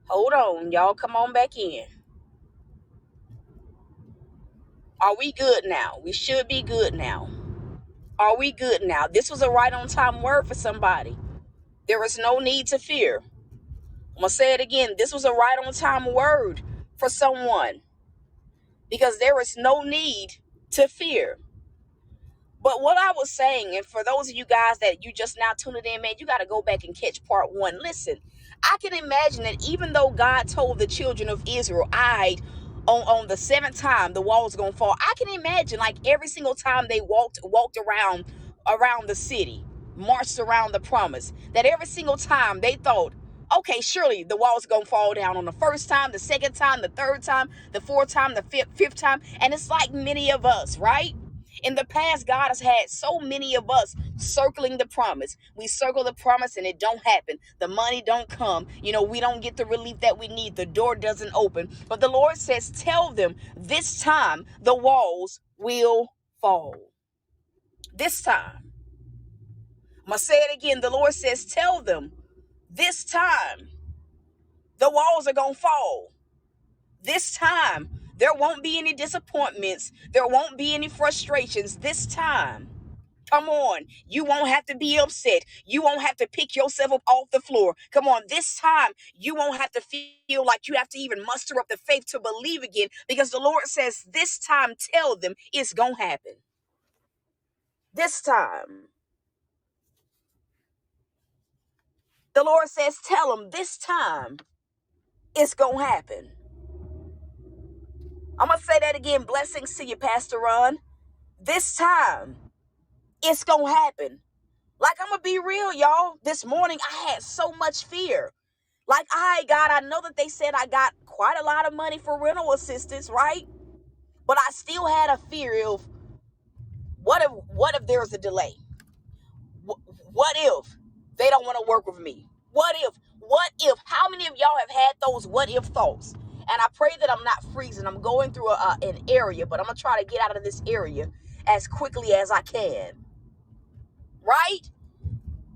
Hold on, y'all. Come on back in. Are we good now? We should be good now. Are we good now? This was a right on time word for somebody. There is no need to fear. I'm going to say it again. This was a right on time word for someone because there is no need to fear. But what I was saying, and for those of you guys that you just now tuned in, man, you got to go back and catch part one. Listen, I can imagine that even though God told the children of Israel, on the seventh time the wall was gonna fall. I can imagine like every single time they walked around the city, marched around the promise, that every single time they thought, okay, surely the wall's gonna fall down on the first time, the second time, the third time, the fourth time, the fifth time. And it's like many of us, right? In the past, God has had so many of us circling the promise. We circle the promise and it don't happen. The money don't come. We don't get the relief that we need. The door doesn't open. But the Lord says, tell them this time the walls will fall. This time. I'm going to say it again. The Lord says, tell them this time the walls are going to fall. This time there won't be any disappointments. There won't be any frustrations. This time. Come on. You won't have to be upset. You won't have to pick yourself up off the floor. Come on. This time, you won't have to feel like you have to even muster up the faith to believe again, because the Lord says, this time, tell them it's going to happen. This time. The Lord says, tell them this time it's going to happen. I'm going to say that again. Blessings to you, Pastor Ron. This time it's going to happen. Like, I'm going to be real, y'all. This morning, I had so much fear. Like, God, I know that they said I got quite a lot of money for rental assistance, right? But I still had a fear of what if there's a delay? What if they don't want to work with me? What if, how many of y'all have had those what if thoughts? And I pray that I'm not freezing. I'm going through an area, but I'm going to try to get out of this area as quickly as I can. Right?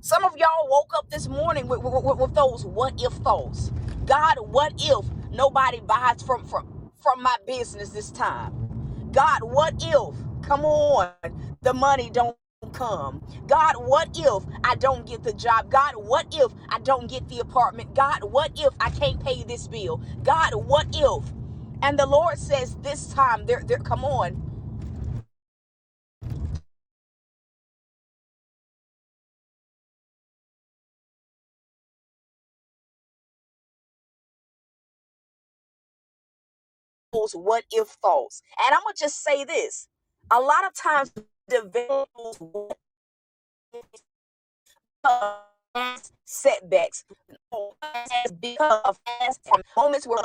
Some of y'all woke up this morning with those what if thoughts. God, what if nobody buys from my business this time? God, what if, come on, the money don't come? God, what if I don't get the job? God, what if I don't get the apartment? God, what if I can't pay this bill? God, what if? And the Lord says this time, there, come on. Those what if thoughts. And I'm going to just say this. A lot of times develop setbacks because of past moments where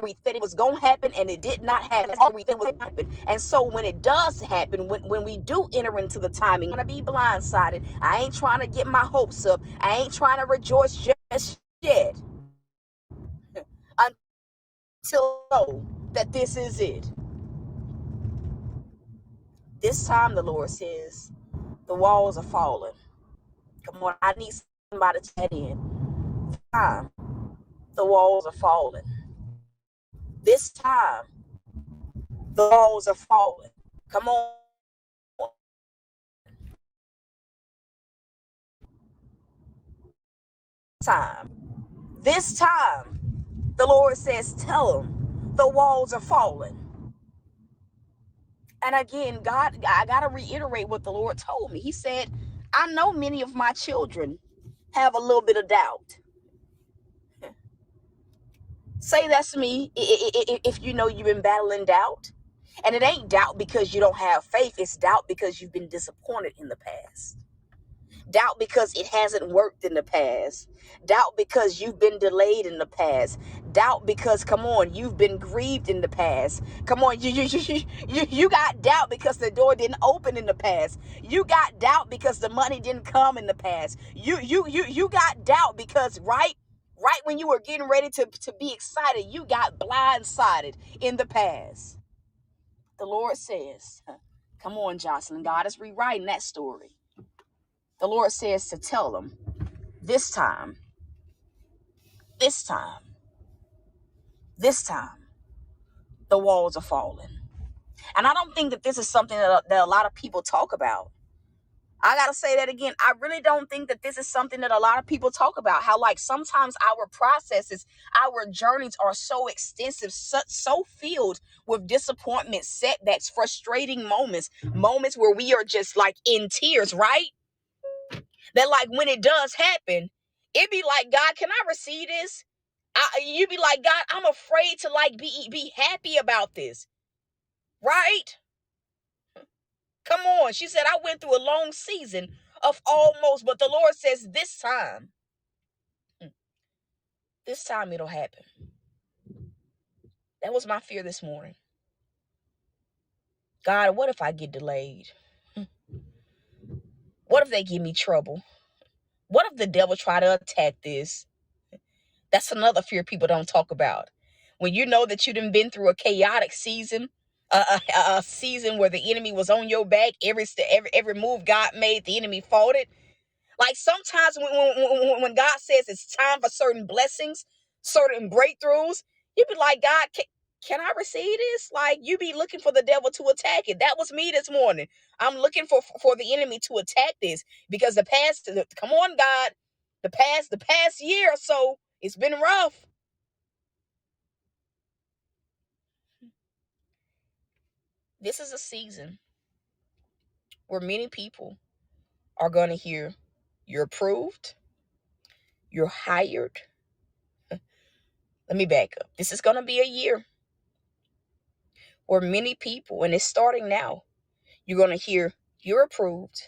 we thought it was gonna happen and it did not happen. We think was happen. And so when it does happen, when we do enter into the timing, I'm gonna be blindsided. I ain't trying to get my hopes up. I ain't trying to rejoice just yet until I know that this is it. This time the Lord says the walls are falling. Come on, I need somebody to chat in. This time the walls are falling. This time the walls are falling. Come on. Time. This time the Lord says, tell them the walls are falling. And again, God, I got to reiterate what the Lord told me. He said, I know many of my children have a little bit of doubt. Say that's me if you know you've been battling doubt. And it ain't doubt because you don't have faith. It's doubt because you've been disappointed in the past. Doubt because it hasn't worked in the past. Doubt because you've been delayed in the past. Doubt because, come on, you've been grieved in the past. Come on, you got doubt because the door didn't open in the past. You got doubt because the money didn't come in the past. You got doubt because right when you were getting ready to be excited, you got blindsided in the past. The Lord says, come on, Jocelyn, God is rewriting that story. The Lord says to tell them This time, this time, this time, the walls are falling. And I don't think that this is something that a lot of people talk about. I got to say that again. I really don't think that this is something that a lot of people talk about. How like sometimes our processes, our journeys are so extensive, so filled with disappointment, setbacks, frustrating moments where we are just like in tears, right? That like when it does happen, it be like, God, can I receive this? You be like, God, I'm afraid to like be happy about this, right? Come on. She said, I went through a long season of almost, but the Lord says this time it'll happen. That was my fear this morning. God, what if I get delayed? What if they give me trouble? What if the devil try to attack this? That's another fear people don't talk about. When you know that you done been through a chaotic season, a season where the enemy was on your back, every move God made, the enemy fought it. Like sometimes when God says it's time for certain blessings, certain breakthroughs, you be like, God, can I receive this? Like you be looking for the devil to attack it. That was me this morning. I'm looking for the enemy to attack this because come on, God, the past year or so, it's been rough. This is a season where many people are going to hear you're approved, you're hired. Let me back up. This is going to be a year where many people, and it's starting now, you're going to hear you're approved,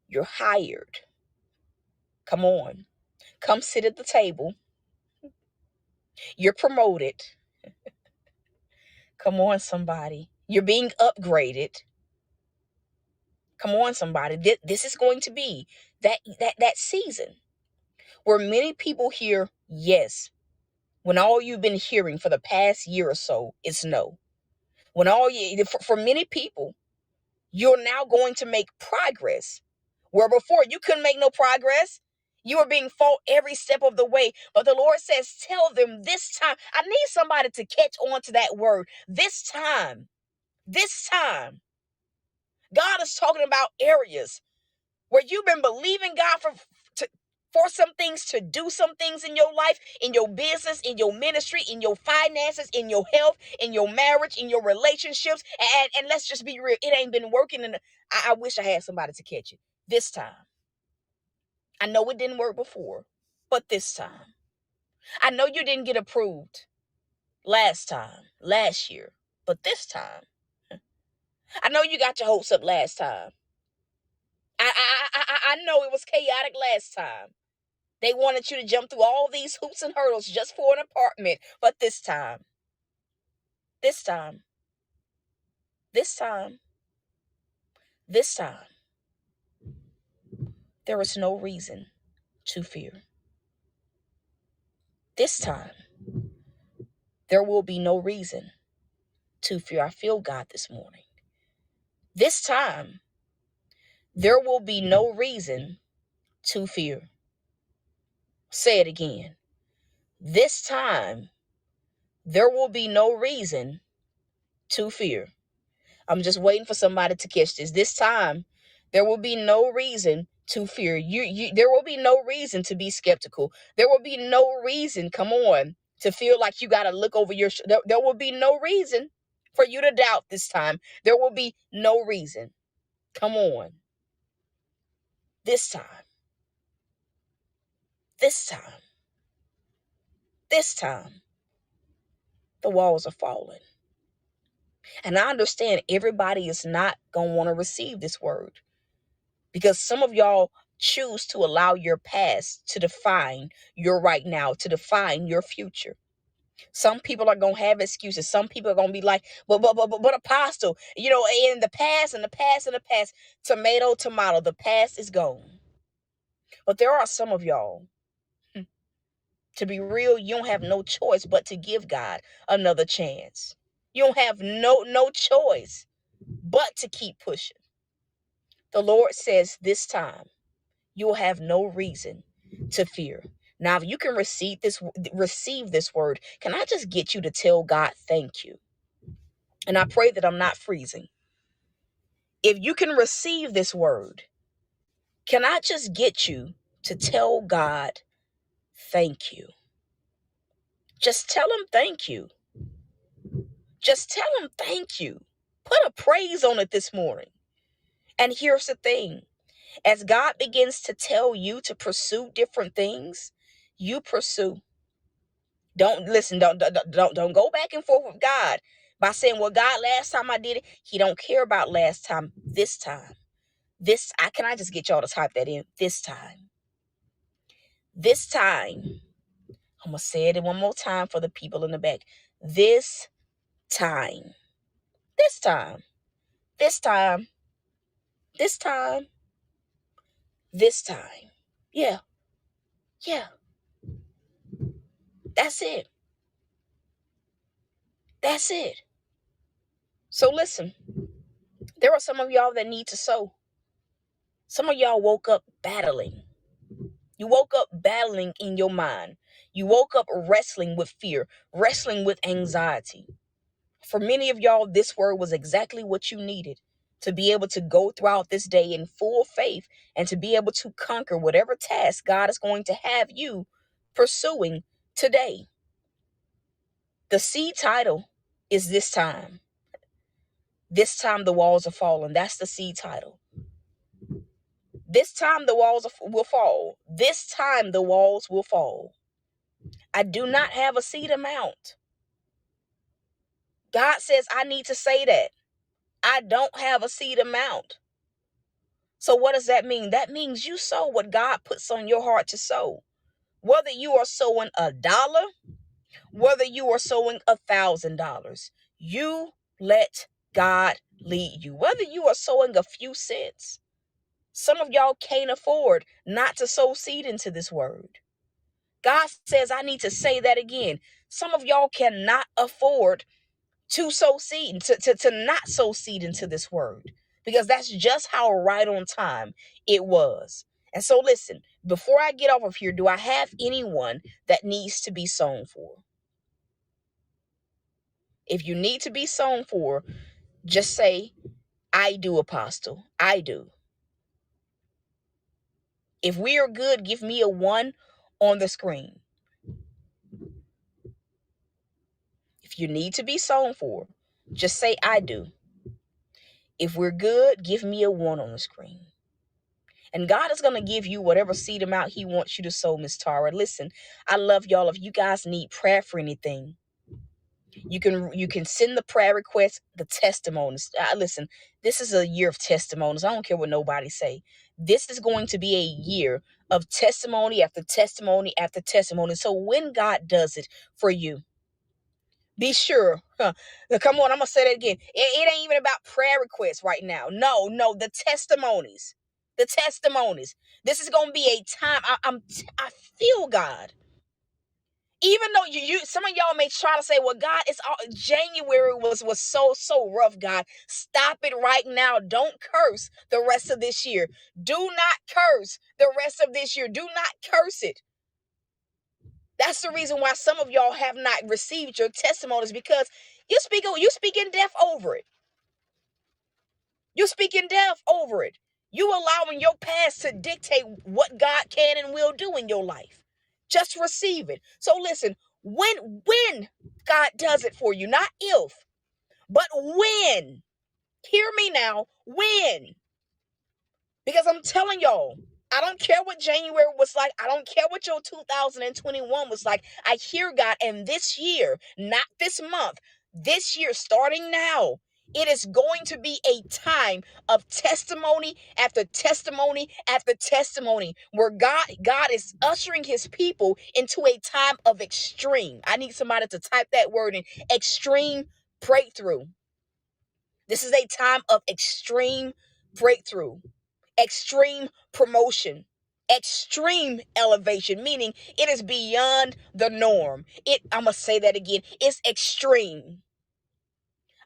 you're hired. Come on. Come sit at the table. You're promoted. Come on, somebody. You're being upgraded. Come on, somebody. This is going to be that season where many people hear yes, when all you've been hearing for the past year or so is no. When for many people, you're now going to make progress. Where before you couldn't make no progress. You were being fought every step of the way. But the Lord says, tell them this time. I need somebody to catch on to that word. This time. God is talking about areas where you've been believing God for some things, to do some things in your life, in your business, in your ministry, in your finances, in your health, in your marriage, in your relationships. And let's just be real. It ain't been working. And I wish I had somebody to catch it this time. I know it didn't work before, but this time. I know you didn't get approved last year, but this time. I know you got your hopes up last time. I know it was chaotic last time. They wanted you to jump through all these hoops and hurdles just for an apartment. But this time, this time, this time, this time, there is no reason to fear. This time, there will be no reason to fear. I feel God this morning. This time, there will be no reason to fear. Say it again. This time, there will be no reason to fear. I'm just waiting for somebody to catch this. This time, there will be no reason to fear. There will be no reason to be skeptical. There will be no reason, come on, to feel like you got to look over your there will be no reason for you to doubt this time. There will be no reason. Come on. This time. This time. This time. The walls are falling. And I understand everybody is not going to want to receive this word, because some of y'all choose to allow your past to define your right now, to define your future. Some people are going to have excuses. Some people are going to be like, but apostle, in the past, tomato, tomato, the past is gone. But there are some of y'all, to be real, you don't have no choice but to give God another chance. You don't have no choice but to keep pushing. The Lord says this time, you'll have no reason to fear. Now, if you can receive this word, can I just get you to tell God thank you? And I pray that I'm not freezing. If you can receive this word, can I just get you to tell God thank you? Just tell him thank you. Just tell him thank you. Put a praise on it this morning. And here's the thing. As God begins to tell you to pursue different things, you pursue. Don't listen, don't go back and forth with God by saying, well, God, last time I did it, he don't care about last time. This time. Can I just get y'all to type that in? This time. This time. I'm going to say it one more time for the people in the back. This time. This time. This time. This time. This time. Yeah. Yeah. That's it. That's it. So listen, there are some of y'all that need to sow. Some of y'all woke up battling. You woke up battling in your mind. You woke up wrestling with fear, wrestling with anxiety. For many of y'all, this word was exactly what you needed to be able to go throughout this day in full faith and to be able to conquer whatever task God is going to have you pursuing today. The seed title is This Time. This time the walls are falling. That's the seed title. This time the walls will fall. This time the walls will fall. I do not have a seed amount. God says I need to say that. I don't have a seed amount. So what does that mean? That means you sow what God puts on your heart to sow. Whether you are sowing $1, whether you are sowing $1,000, you let God lead you. Whether you are sowing a few cents, some of y'all can't afford not to sow seed into this word. God says, I need to say that again. Some of y'all cannot afford to sow seed, to not sow seed into this word, because that's just how right on time it was. And so listen, before I get off of here, do I have anyone that needs to be sown for? If you need to be sown for, just say, I do, Apostle. I do. If we are good, give me a 1 on the screen. If you need to be sown for, just say, I do. If we're good, give me a 1 on the screen. And God is going to give you whatever seed amount he wants you to sow, Miss Tara. Listen, I love y'all. If you guys need prayer for anything, you can send the prayer request, the testimonies. Listen, this is a year of testimonies. I don't care what nobody say. This is going to be a year of testimony after testimony after testimony. So when God does it for you, be sure. Come on, I'm going to say that again. It ain't even about prayer requests right now. No, the testimonies. The testimonies. This is going to be a time. I feel God. Even though you some of y'all may try to say, well, God, it's all January was so rough, God. Stop it right now. Don't curse the rest of this year. Do not curse the rest of this year. Do not curse it. That's the reason why some of y'all have not received your testimonies, because you speaking death over it. You speaking death over it. You allowing your past to dictate what God can and will do in your life. Just receive it. So listen, when God does it for you, not if, but when. Hear me now, when. Because I'm telling y'all, I don't care what January was like. I don't care what your 2021 was like. I hear God, and this year, not this month, this year, starting now, it is going to be a time of testimony after testimony after testimony, where God is ushering his people into a time of extreme. I need somebody to type that word in, extreme breakthrough. This is a time of extreme breakthrough. Extreme promotion, extreme elevation, meaning it is beyond the norm. I'm going to say that again. It's extreme.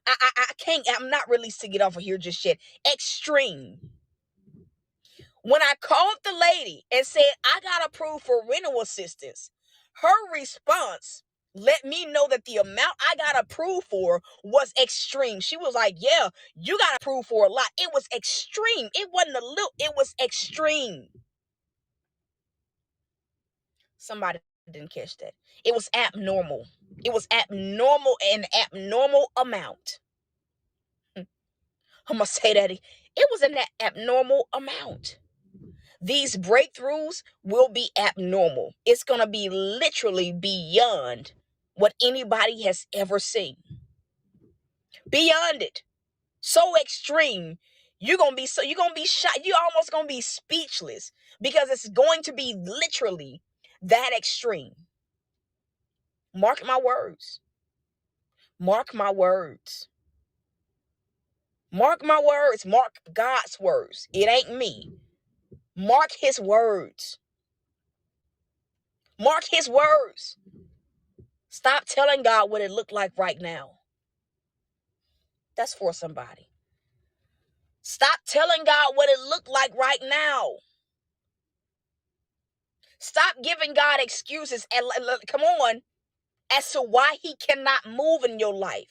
I'm not released to get off of here just yet. Extreme. When I called the lady and said, I got approved for rental assistance, her response let me know that the amount I got approved for was extreme. She was like, yeah, you got approved for a lot. It was extreme. It wasn't a little, it was extreme. Somebody didn't catch that. It was abnormal. It was abnormal, an abnormal amount. I'm going to say that. It was an abnormal amount. These breakthroughs will be abnormal. It's going to be literally beyond what anybody has ever seen. Beyond it. So extreme. You're going to be shocked. You're almost going to be speechless because it's going to be literally that extreme. Mark my words. Mark my words. Mark my words. Mark God's words. It ain't me. Mark his words. Mark his words. Stop telling God what it looked like right now. That's for somebody. Stop telling God what it looked like right now. Stop giving God excuses and come on, as to why he cannot move in your life.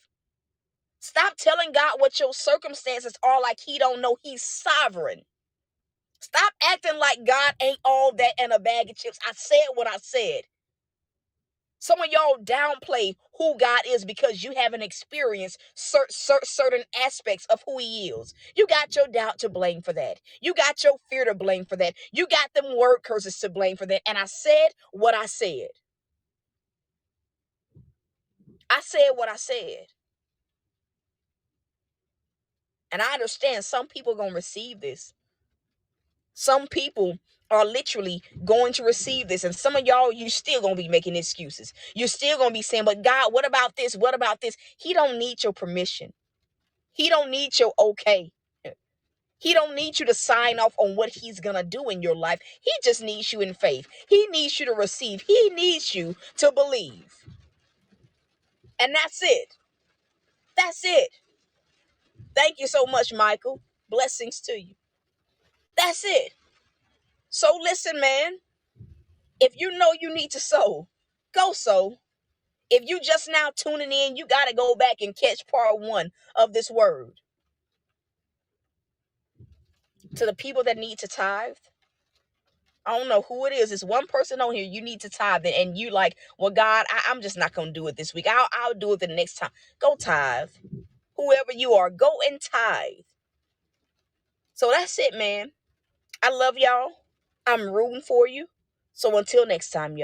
Stop telling God what your circumstances are like he don't know he's sovereign. Stop acting like God ain't all that and a bag of chips. I said what I said. Some of y'all downplay who God is because you haven't experienced certain aspects of who he is. You got your doubt to blame for that. You got your fear to blame for that. You got them word curses to blame for that. And I said what I said. I said what I said. And I understand some people are going to receive this. Some people are literally going to receive this. And some of y'all, you still going to be making excuses. You're still going to be saying, but God, what about this? What about this? He don't need your permission. He don't need your okay. He don't need you to sign off on what he's going to do in your life. He just needs you in faith. He needs you to receive. He needs you to believe. And that's it. That's it. Thank you so much, Michael. Blessings to you. That's it. So listen, man. If you know you need to sow, go sow. If you just now tuning in, you got to go back and catch part 1 of this word. To the people that need to tithe, I don't know who it is. It's one person on here. You need to tithe it, and you like, well, God, I'm just not going to do it this week. I'll do it the next time. Go tithe. Whoever you are, go and tithe. So that's it, man. I love y'all. I'm rooting for you. So until next time, y'all.